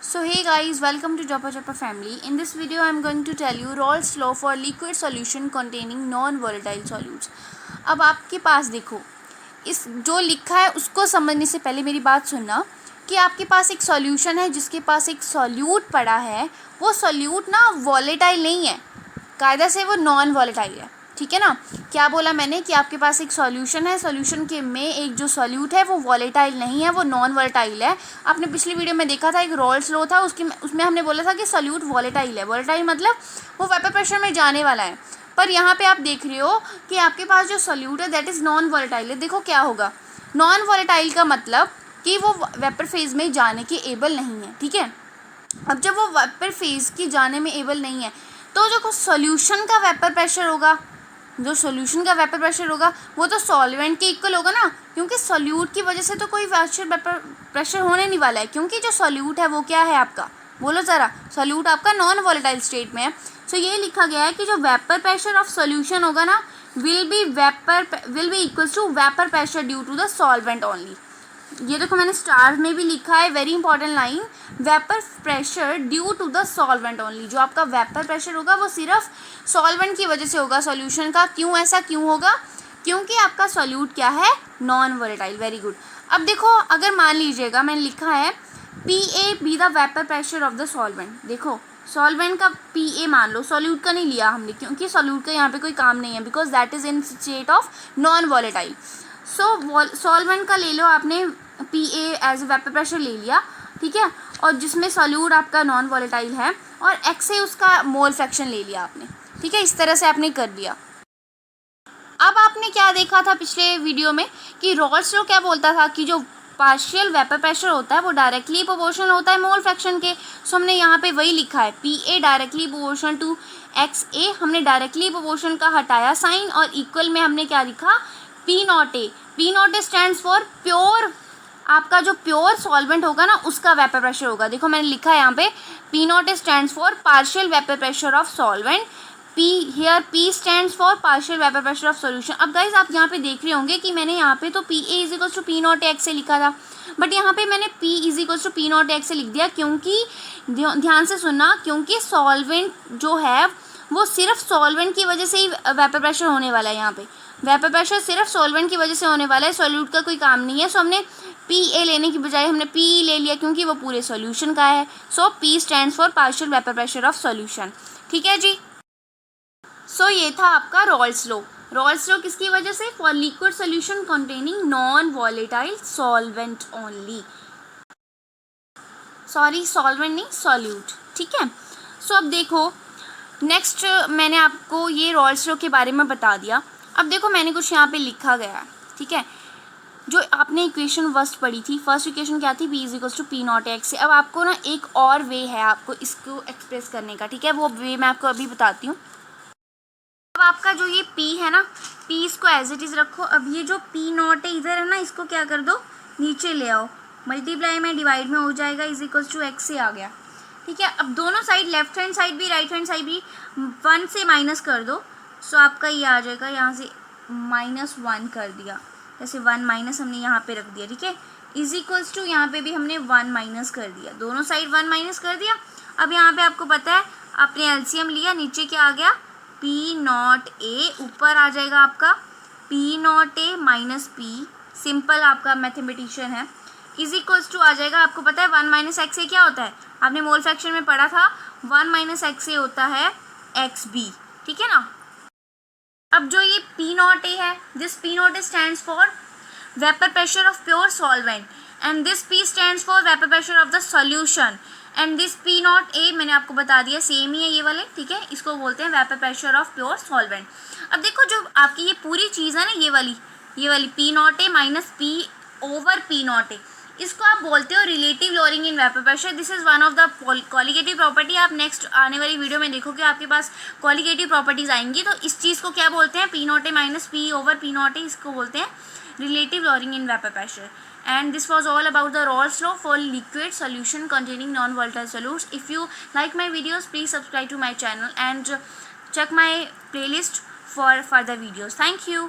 So hey guys, welcome to Joppa Joppa family. In this video I am going to tell you Raoult's law for liquid solution containing non-volatile solutes. अब आपके पास देखो, इस जो लिखा है उसको समझने से पहले मेरी बात सुनना कि आपके पास एक सॉल्यूशन है जिसके पास एक सॉल्यूट पड़ा है। वो सॉल्यूट ना वॉलेटाइल नहीं है, कायदा से वो नॉन वॉलेटाइल है, ठीक है ना। क्या बोला मैंने कि आपके पास एक सॉल्यूशन है, सॉल्यूशन के में एक जो सॉल्यूट है वो वॉलेटाइल नहीं है, वो नॉन वॉलेटाइल है। आपने पिछली वीडियो में देखा था, एक रॉल्ट्स लॉ था, उसमें हमने बोला था कि सॉल्यूट वॉलेटाइल है। वॉलेटाइल मतलब वो वेपर प्रेशर में जाने वाला है। पर यहाँ पे आप देख रहे हो कि आपके पास जो सॉल्यूट है दैट इज़ नॉन वॉलेटाइल है। देखो क्या होगा, नॉन वॉलेटाइल का मतलब कि वो वेपर फेज में जाने के एबल नहीं है, ठीक है। अब जब वो वेपर फेज की जाने में एबल नहीं है तो जो सॉल्यूशन का वेपर प्रेशर होगा, जो सॉल्यूशन का वेपर प्रेशर होगा वो तो सॉल्वेंट के इक्वल होगा ना, क्योंकि सॉल्यूट की वजह से तो कोई वेपर प्रेशर होने नहीं वाला है, क्योंकि जो सॉल्यूट है वो क्या है आपका, बोलो ज़रा। सॉल्यूट आपका नॉन वॉलेटाइल स्टेट में है। सो ये लिखा गया है कि जो वेपर प्रेशर ऑफ सॉल्यूशन होगा ना will be equals to vapour pressure due to the solvent only. ये देखो मैंने स्टार में भी लिखा है, very important line, vapour pressure due to the solvent only. जो आपका वेपर प्रेशर होगा वो सिर्फ सॉल्वेंट की वजह से होगा, सॉल्यूशन का। क्यों ऐसा क्यों होगा? क्योंकि आपका सॉल्यूट क्या है, नॉन वोलेटाइल। Very good. अब देखो, अगर मान लीजिएगा मैंने लिखा है PA be the vapour pressure of the solvent. देखो सॉल्वेंट का PA मान लो, सॉल्यूट का नहीं लिया हमने, क्योंकि सॉल्यूट का यहाँ पे कोई काम नहीं है, because that is in state of non volatile. So solvent का ले लो आपने PA एज वेपर प्रेशर ले लिया, ठीक है, और जिसमें सॉल्यूट आपका नॉन वॉलेटाइल है, और X से उसका मोल फ्रैक्शन ले लिया आपने, ठीक है। इस तरह से आपने कर दिया। अब आपने क्या देखा था पिछले वीडियो में कि रॉल्ट्स लॉ क्या बोलता था कि जो पार्शियल वेपर प्रेशर होता है वो डायरेक्टली प्रोपोर्शनल होता है मोल फ्रैक्शन के। सो हमने यहाँ पे वही लिखा है, PA directly proportional to XA। हमने डायरेक्टली प्रोपोर्शनल का हटाया साइन और इक्वल में हमने क्या लिखा, P0A। P0A stands for pure, आपका जो प्योर सॉल्वेंट होगा ना उसका वेपर प्रेशर होगा। देखो मैंने लिखा है यहाँ पे P0A stands for partial vapour pressure of solvent, P stands for partial vapour pressure of solution. अब गाइज आप यहाँ पे देख रहे होंगे कि मैंने यहाँ पे तो PA is equals to P0A X से लिखा था, बट यहाँ पे मैंने P is equals to P0A X से लिख दिया, क्योंकि ध्यान से सुनना, क्योंकि सॉल्वेंट जो है वो सिर्फ सॉल्वेंट की वजह से ही वेपर प्रेशर होने वाला है। यहाँ पे वेपर प्रेशर सिर्फ सॉल्वेंट की वजह से होने वाला है, सॉल्यूट का कोई काम नहीं है। सो हमने PA लेने की बजाय हमने P ले लिया, क्योंकि वो पूरे सॉल्यूशन का है। सो P stands for partial vapour pressure of solution, ठीक है जी। सो ये था आपका रॉल्ट्स लॉ। रॉल्ट्स लॉ किसकी वजह से? For liquid solution containing non volatile solvent only, sorry solvent नहीं, सॉल्यूट, ठीक है। सो अब देखो नेक्स्ट, मैंने आपको ये रॉल्ट्स लॉ के बारे में बता दिया। अब देखो मैंने कुछ यहाँ पे लिखा गया है, ठीक है। जो आपने इक्वेशन फर्स्ट पढ़ी थी, फर्स्ट इक्वेशन क्या थी, P is equals to P0A X से। अब आपको ना एक और वे है आपको इसको एक्सप्रेस करने का, ठीक है, वो वे मैं आपको अभी बताती हूँ। अब आपका जो ये P है ना, P इसको एज इट इज़ रखो। अब ये जो P0 है इधर है ना, इसको क्या कर दो, नीचे ले आओ, मल्टीप्लाई में डिवाइड में हो जाएगा, इज इक्वल्स टू X से आ गया, ठीक है। अब दोनों साइड, लेफ्ट हैंड साइड भी राइट हैंड साइड भी 1 से माइनस कर दो। सो आपका ये आ जाएगा, यहाँ से -1 कर दिया, जैसे 1 माइनस हमने यहाँ पे रख दिया, ठीक है, इज इक्वल्स टू यहाँ पे भी हमने 1 माइनस कर दिया, दोनों साइड 1 माइनस कर दिया। अब यहाँ पे आपको पता है आपने एलसीएम लिया, नीचे क्या आ गया, P0A, ऊपर आ जाएगा आपका P0A माइनस P, सिंपल आपका मैथमेटिशियन है, इज इक्वल्स टू आ जाएगा, आपको पता है 1 माइनस एक्स ए क्या होता है, आपने मोल फ्रैक्शन में पढ़ा था, 1 माइनस एक्स ए होता है XB, ठीक है ना। अब जो ये P0A है, this P0A stands for vapour pressure of pure solvent, and this P stands for vapour pressure of the solution, and this P0A मैंने आपको बता दिया सेम ही है ये वाले, ठीक है, इसको बोलते हैं vapour pressure of pure solvent. अब देखो जो आपकी ये पूरी चीज़ है ना, ये वाली P0A minus P over P0A, इसको आप बोलते हो relative lowering in vapour pressure. This is one of the qualitative property. आप नेक्स्ट आने वाली वीडियो में देखोगे आपके पास क्वालिटेटिव प्रॉपर्टीज आएंगी, तो इस चीज़ को क्या बोलते हैं, P0A minus P over P0A, इसको बोलते हैं relative lowering in vapour pressure. And this was all about the Raoult's law for liquid solution containing non-volatile solutes. If you like my videos, please subscribe to my channel and check my playlist for further videos. Thank you.